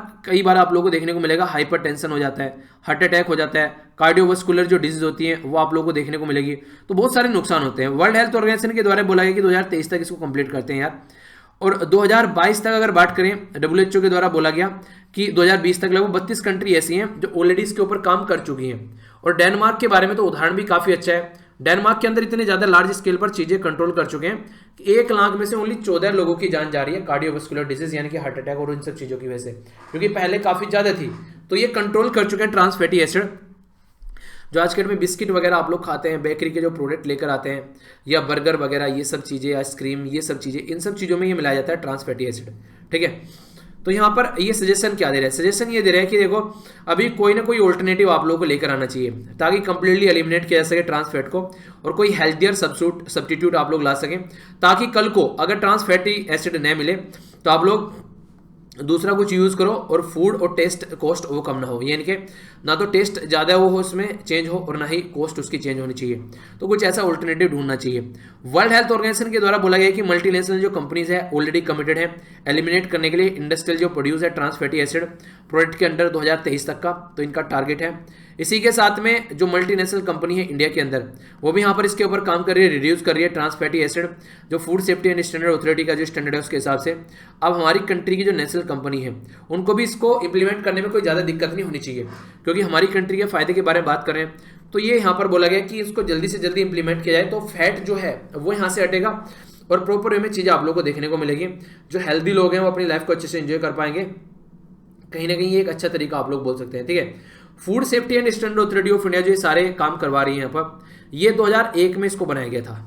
आप लोगों को देखने को मिलेगा, हाइपरटेंशन हो जाता है, हार्ट अटैक हो जाता है, कार्डियोवास्कुलर जो डिजीज होती है वो आप लोगों को देखने को मिलेगी। तो बहुत सारे नुकसान होते हैं। वर्ल्ड हेल्थ ऑर्गेनाइजेशन के द्वारा बोला गया कि 2023 तक इसको कंप्लीट करते हैं यार, और 2022 तक अगर बात करें WHO के द्वारा बोला गया कि 2020 तक लगभग 32 कंट्री ऐसी हैं जो ऑलरेडी इसके ऊपर काम कर चुकी हैं। और डेनमार्क के बारे में तो उदाहरण भी काफ़ी अच्छा है। डेनमार्क के अंदर इतने ज़्यादा लार्ज स्केल पर चीज़ें कंट्रोल कर चुके हैं कि 1 लाख में से ओनली 14 लोगों की जान जा रही है कार्डियोवास्कुलर डिजीज यानी कि हार्ट अटैक और इन सब चीज़ों की वजह से, क्योंकि पहले काफ़ी ज़्यादा थी। तो ये कंट्रोल कर चुके हैं ट्रांस फैटी एसिड। जो आज के डेट में बिस्किट वगैरह आप लोग खाते हैं, बेकरी के जो प्रोडक्ट लेकर आते हैं या बर्गर वगैरह, ये सब चीज़ें, आइसक्रीम, ये सब चीज़ें, इन सब चीज़ों में ये मिलाया जाता है ट्रांस फैटी एसिड। ठीक है, तो यहाँ पर ये सजेशन क्या दे रहा है, सजेशन ये दे रहा है कि देखो अभी कोई ना कोई ऑल्टरनेटिव आप लोगों को लेकर आना चाहिए ताकि कंप्लीटली एलिमिनेट किया जा सके ट्रांस फैट को, और कोई हेल्थियर सब्स्टिट्यूट आप लोग ला सकें ताकि कल को अगर ट्रांस फैटी एसिड न मिले तो आप लोग दूसरा कुछ यूज़ करो और फूड और टेस्ट कॉस्ट वो कम ना हो, यानी कि ना तो टेस्ट ज़्यादा वो हो उसमें चेंज हो और ना ही कॉस्ट उसकी चेंज होनी चाहिए। तो कुछ ऐसा ऑल्टरनेटिव ढूंढना चाहिए। वर्ल्ड हेल्थ ऑर्गेनाइजेशन के द्वारा बोला गया है कि मल्टीनेशनल जो कंपनीज है ऑलरेडी कमिटेड है एलिमिनेट करने के लिए इंडस्ट्रियल जो प्रोड्यूस है ट्रांस फैटी एसिड प्रोडक्ट के अंडर 2023 तक का, तो इनका टारगेट है। इसी के साथ में जो मल्टीनेशनल कंपनी है इंडिया के अंदर वो भी यहाँ पर इसके ऊपर काम कर रही है, रिड्यूस कर रही है ट्रांस फैटी एसिड। जो food safety and standard authority का जो स्टैंडर्ड है उसके हिसाब से अब हमारी कंट्री की जो नेशनल कंपनी है उनको भी इसको इंप्लीमेंट करने में कोई ज़्यादा दिक्कत नहीं होनी चाहिए, क्योंकि हमारी कंट्री के फायदे के बारे में बात करें तो ये यहाँ पर बोला गया कि इसको जल्दी से जल्दी इंप्लीमेंट किया जाए तो फैट जो है वो यहाँ से हटेगा और प्रॉपर वे में चीज़ें आप लोग को देखने को मिलेगी। जो हेल्दी लोग हैं वो अपनी लाइफ को अच्छे से एंजॉय कर पाएंगे, कहीं ना कहीं ये एक अच्छा तरीका आप लोग बोल सकते हैं। ठीक है, food safety and standard authority of India जो ये सारे काम करवा रही है यहाँ पर, ये 2001 में इसको बनाया गया था।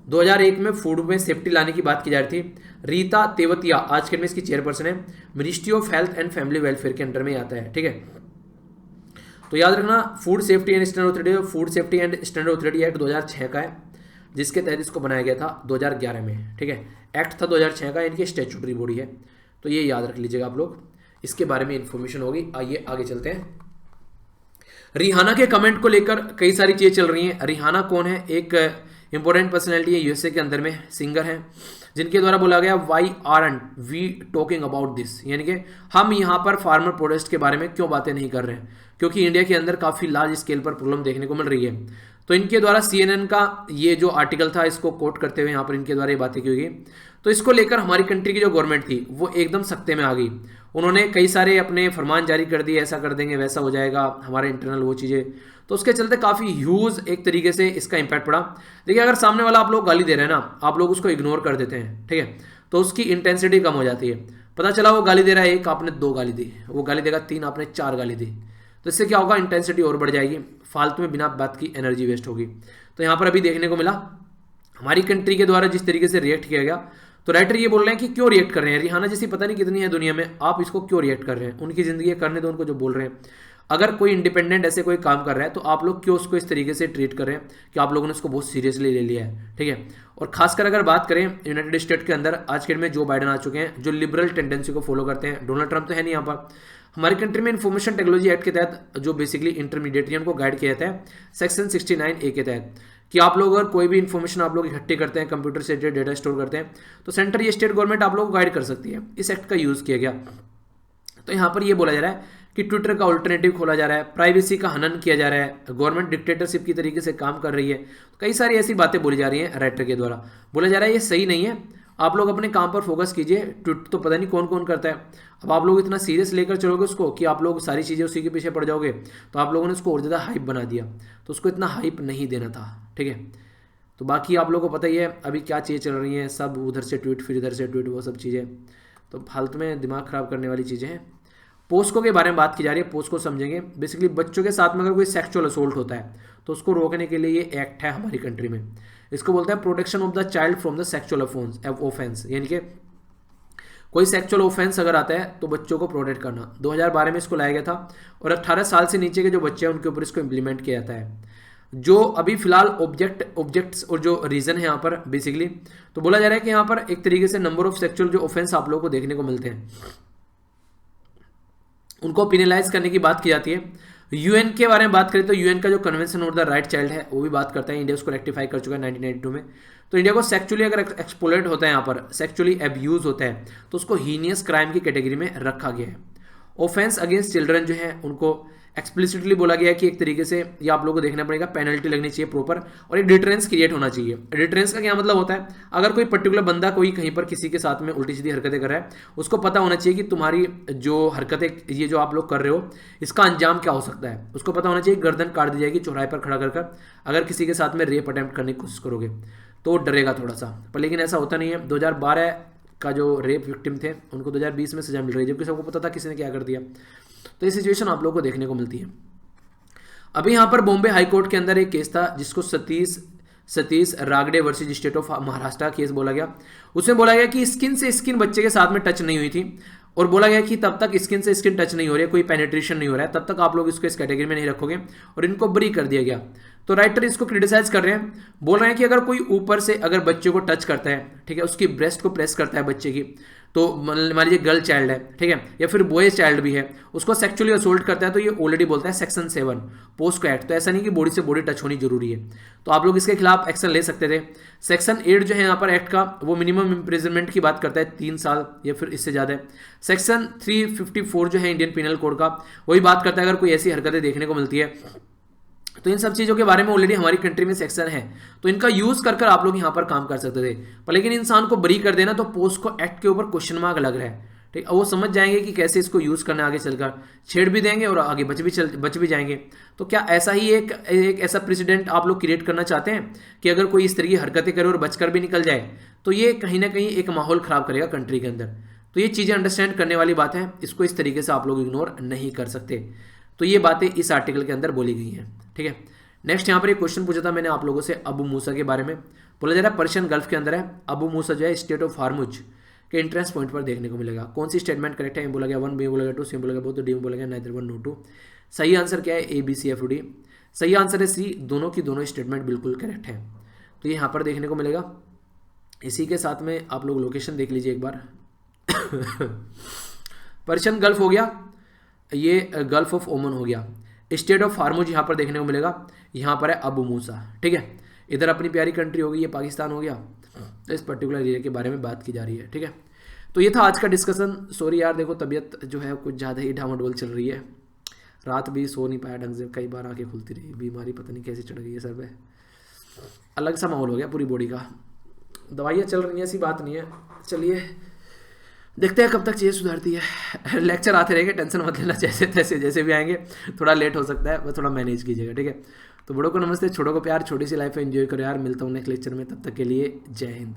2001 में फूड में सेफ्टी लाने की बात की जा रही थी। रीता तेवतिया आज के में इसकी चेयरपर्सन है, ministry of health and family welfare के अंडर में आता है। ठीक है, तो याद रखना food safety and standard authority, food safety and standard authority act 2006 का है जिसके तहत इसको बनाया गया था 2011 में। ठीक है, एक्ट था 2006 का, इनकी स्टैट्यूटरी बॉडी है, तो ये याद रख लीजिएगा आप लोग, इसके बारे में इंफॉर्मेशन होगी। आइए आगे चलते हैं। रिहाना के कमेंट को लेकर कई सारी चीज़ें चल रही हैं। रिहाना कौन है, एक इंपॉर्टेंट पर्सनैलिटी है, यूएसए के अंदर में सिंगर हैं, जिनके द्वारा बोला गया why aren't we talking about this, यानी कि हम यहाँ पर फार्मर प्रोटेस्ट के बारे में क्यों बातें नहीं कर रहे हैं, क्योंकि इंडिया के अंदर काफ़ी लार्ज स्केल पर प्रॉब्लम देखने को मिल रही है। तो इनके द्वारा CNN का ये जो आर्टिकल था इसको कोट करते हुए यहाँ पर इनके द्वारा ये बातें की गई। तो इसको लेकर हमारी कंट्री की जो गवर्नमेंट थी वो एकदम सख्ते में आ गई। उन्होंने कई सारे अपने फरमान जारी कर दिए, ऐसा कर देंगे वैसा हो जाएगा हमारे इंटरनल वो चीज़ें, तो उसके चलते काफ़ी ह्यूज एक तरीके से इसका इंपैक्ट पड़ा। देखिए अगर सामने वाला आप लोग गाली दे रहे हैं ना, आप लोग उसको इग्नोर कर देते हैं, ठीक है, तो उसकी इंटेंसिटी कम हो जाती है। पता चला वो गाली दे रहा है 1, आपने 2 गाली दी, वो गाली देगा 3, आपने 4 गाली दी, तो इससे क्या होगा, इंटेंसिटी और बढ़ जाएगी, फालतू में बिना बात की एनर्जी वेस्ट होगी। तो यहाँ पर अभी देखने को मिला हमारी कंट्री के द्वारा जिस तरीके से रिएक्ट किया गया, तो राइटर ये बोल रहे हैं कि क्यों रिएक्ट कर रहे हैं, रिहाना जैसी पता नहीं कितनी है दुनिया में, आप इसको क्यों रिएक्ट कर रहे हैं, उनकी ज़िंदगी करने दो उनको जो बोल रहे हैं। अगर कोई इंडिपेंडेंट ऐसे कोई काम कर रहा है तो आप लोग क्यों उसको इस तरीके से ट्रीट कर रहे हैं कि आप लोगों ने उसको बहुत सीरियसली ले लिया है। ठीक है, और खासकर अगर बात करें यूनाइटेड स्टेट के अंदर आज के डेट में जो बाइडन आ चुके हैं, जो लिबरल टेंडेंसी को फॉलो करते हैं, डोनाल्ड ट्रंप तो है नहीं यहाँ पर। हमारी कंट्री में इन्फॉर्मेशन टेक्नोलॉजी एक्ट के तहत जो बेसिकली इंटरमीडिएट उनको गाइड किया जाता है सेक्शन 69A के तहत, कि आप लोग अगर कोई भी इन्फॉर्मेशन आप लोग इकट्ठी करते हैं, कंप्यूटर से डेटा स्टोर करते हैं, तो सेंटर या स्टेट गवर्नमेंट आप लोग को गाइड कर सकती है। इस एक्ट का यूज़ किया गया। तो यहाँ पर ये बोला जा रहा है कि ट्विटर का अल्टरनेटिव खोला जा रहा है, प्राइवेसी का हनन किया जा रहा है, गवर्नमेंट डिक्टेटरशिप की तरीके से काम कर रही है। कई सारी ऐसी बातें बोली जा रही हैं राइटर के द्वारा। बोला जा रहा है ये सही नहीं है, आप लोग अपने काम पर फोकस कीजिए। ट्विट तो पता नहीं कौन कौन करता है। अब आप लोग इतना सीरियस लेकर चलोगे उसको कि आप लोग सारी चीज़ें उसी के पीछे पड़ जाओगे, तो आप लोगों ने उसको और ज़्यादा हाइप बना दिया। तो उसको इतना हाइप नहीं देना था, ठीक है। तो बाकी आप लोगों को पता ही है अभी क्या चीज़ें चल रही हैं, सब उधर से ट्वीट फिर इधर से ट्वीट, वो सब चीज़ें तो फालतू में दिमाग ख़राब करने वाली चीज़ें हैं। पोस्को के बारे में बात की जा रही है, पोस्को समझेंगे। बेसिकली बच्चों के साथ में अगर कोई सेक्सुअल असोल्ट होता है तो उसको रोकने के लिए ये एक्ट है हमारी कंट्री में। इसको बोलते हैं protection of the child from the sexual offence, यानी कि कोई सेक्सुअल ऑफेंस अगर आता है तो बच्चों को प्रोटेक्ट करना। 2012 में इसको लाया गया था और 18 साल से नीचे के जो बच्चे हैं उनके ऊपर इसको इम्प्लीमेंट किया जाता है। जो अभी फिलहाल ऑब्जेक्ट्स और जो रीजन है यहाँ पर बेसिकली, तो बोला जा रहा है कि यहाँ पर एक तरीके से नंबर ऑफ सेक्सुअल जो ऑफेंस आप लोगों को देखने को मिलते हैं उनको पिनलाइज करने की बात की जाती है। यूएन के बारे में बात करें तो यूएन का जो convention on the right child है वो भी बात करता है। इंडिया उसको रेक्टिफाई कर चुका है 1992 में। तो इंडिया को सेक्चुअली अगर एक्सप्लोइट होता है, यहाँ पर सेक्चुअली एब्यूज होता है, तो उसको हीनियस क्राइम की कैटेगरी में रखा गया है। ऑफेंस अगेंस्ट चिल्ड्रन जो है उनको एक्सप्लिसिटली बोला गया है कि एक तरीके से ये आप लोगों को देखना पड़ेगा, पेनल्टी लगनी चाहिए प्रॉपर, और एक डिटरेंस क्रिएट होना चाहिए। डिटरेंस का क्या मतलब होता है, अगर कोई पर्टिकुलर बंदा कोई कहीं पर किसी के साथ में उल्टी सीधी हरकतें कर रहा है, उसको पता होना चाहिए कि तुम्हारी जो हरकतें ये जो आप लोग कर रहे हो इसका अंजाम क्या हो सकता है। उसको पता होना चाहिए गर्दन काट दी जाएगी चौराहे पर खड़ा कर अगर किसी के साथ में रेप अटेम्प्ट करने की कोशिश करोगे तो डरेगा थोड़ा सा, पर लेकिन ऐसा होता नहीं है। 2012 का जो रेप विक्टिम थे उनको 2020 में सजा मिल रही है, जबकि सबको पता था किसी ने क्या कर दिया। तो ये सिचुएशन आप लोगों को देखने को मिलती है। अभी यहाँ पर बॉम्बे हाई कोर्ट के अंदर एक केस था जिसको Satish Ragade versus state of Maharashtra case बोला गया। उसमें बोला गया कि स्किन से स्किन बच्चे के साथ में टच नहीं हुई थी, और बोला गया कि तब तक स्किन से स्किन टच नहीं हो रही है, कोई पेनिट्रेशन नहीं हो रहा है, तब तक आप लोग इसको इस कैटेगरी में नहीं रखोगे, और इनको बरी कर दिया गया। तो राइटर इसको क्रिटिसाइज कर रहे हैं, बोल रहे हैं कि अगर कोई ऊपर से अगर बच्चे को टच करता है, ठीक है, उसकी ब्रेस्ट को प्रेस करता है बच्चे की, तो मान लीजिए गर्ल चाइल्ड है, ठीक है, या फिर बॉय चाइल्ड भी है, उसको सेक्सुअली असोल्ट करता है, तो ये ऑलरेडी बोलता है सेक्शन 7 पोस्को एक्ट। तो ऐसा नहीं कि बॉडी से बॉडी टच होनी जरूरी है, तो आप लोग इसके खिलाफ एक्शन ले सकते थे। सेक्शन 8 जो है यहाँ पर एक्ट का, वो मिनिमम इम्प्रिजनमेंट की बात करता है 3 साल या फिर इससे ज़्यादा है। सेक्शन 354 जो है इंडियन पिनल कोड का, वही बात करता है अगर कोई ऐसी हरकतें देखने को मिलती है। तो इन सब चीज़ों के बारे में ऑलरेडी हमारी कंट्री में सेक्शन है, तो इनका यूज़ कर आप लोग यहाँ पर काम कर सकते थे। पर लेकिन इंसान को बरी कर देना, तो पोस्को एक्ट के ऊपर क्वेश्चन मार्क लग रहा है, ठीक। वो समझ जाएंगे कि कैसे इसको यूज़ करना है, आगे चलकर छेड़ भी देंगे और आगे बच भी जाएंगे। तो क्या ऐसा ही एक ऐसा प्रेसिडेंट आप लोग क्रिएट करना चाहते हैं कि अगर कोई इस तरह की हरकतें करे और बचकर भी निकल जाए, तो ये कहीं ना कहीं एक माहौल ख़राब करेगा कंट्री के अंदर। तो ये चीज़ें अंडरस्टैंड करने वाली बात है, इसको इस तरीके से आप लोग इग्नोर नहीं कर सकते। तो ये बातें इस आर्टिकल के अंदर बोली गई हैं, ठीक है। नेक्स्ट यहाँ पर एक क्वेश्चन पूछा था मैंने आप लोगों से अबू मूसा के बारे में। बोला जा रहा है पर्शियन गल्फ के अंदर है अबू मूसा जो है स्टेट ऑफ हार्मुज के इंट्रेंस पॉइंट पर देखने को मिलेगा। कौन सी स्टेटमेंट करेक्ट है? ए बोला गया 1, बी बोला गया 2, सी बोला गया बोथ, डी बोला गया नाइदर 1 नो 2। सही आंसर क्या है? A B C F D. सही आंसर है सी, दोनों की दोनों स्टेटमेंट बिल्कुल करेक्ट है। तो ये यहाँ पर देखने को मिलेगा। इसी के साथ में आप लोग लोकेशन देख लीजिए एक बार। पर्शियन गल्फ हो गया, ये गल्फ ऑफ ओमन हो गया। स्टेट ऑफ हार्मुज यहाँ पर देखने को मिलेगा, यहाँ पर है अबू मूसा, ठीक है। इधर अपनी प्यारी कंट्री हो गई, ये पाकिस्तान हो गया। तो इस पर्टिकुलर एरिया के बारे में बात की जा रही है, ठीक है। तो ये था आज का डिस्कशन। सॉरी यार, देखो तबीयत जो है कुछ ज़्यादा ही डामाडोल चल रही है, रात भी सो नहीं पाया ढंग से, कई बार आंखें खुलती रही, बीमारी पता नहीं कैसे चढ़ गई है सर पे, अलग सा माहौल हो गया पूरी बॉडी का। दवाइयाँ चल रही हैं, ऐसी बात नहीं है। चलिए देखते हैं कब तक चीज़ें सुधरती है। लेक्चर आते रहेंगे, टेंशन मत लेना, जैसे तैसे जैसे भी आएंगे। थोड़ा लेट हो सकता है, बस थोड़ा मैनेज कीजिएगा, ठीक है। तो बड़ों को नमस्ते, छोटों को प्यार, छोटी सी लाइफ एंजॉय करो यार। मिलता हूँ नेक्स्ट लेक्चर में, तब तक के लिए जय हिंद।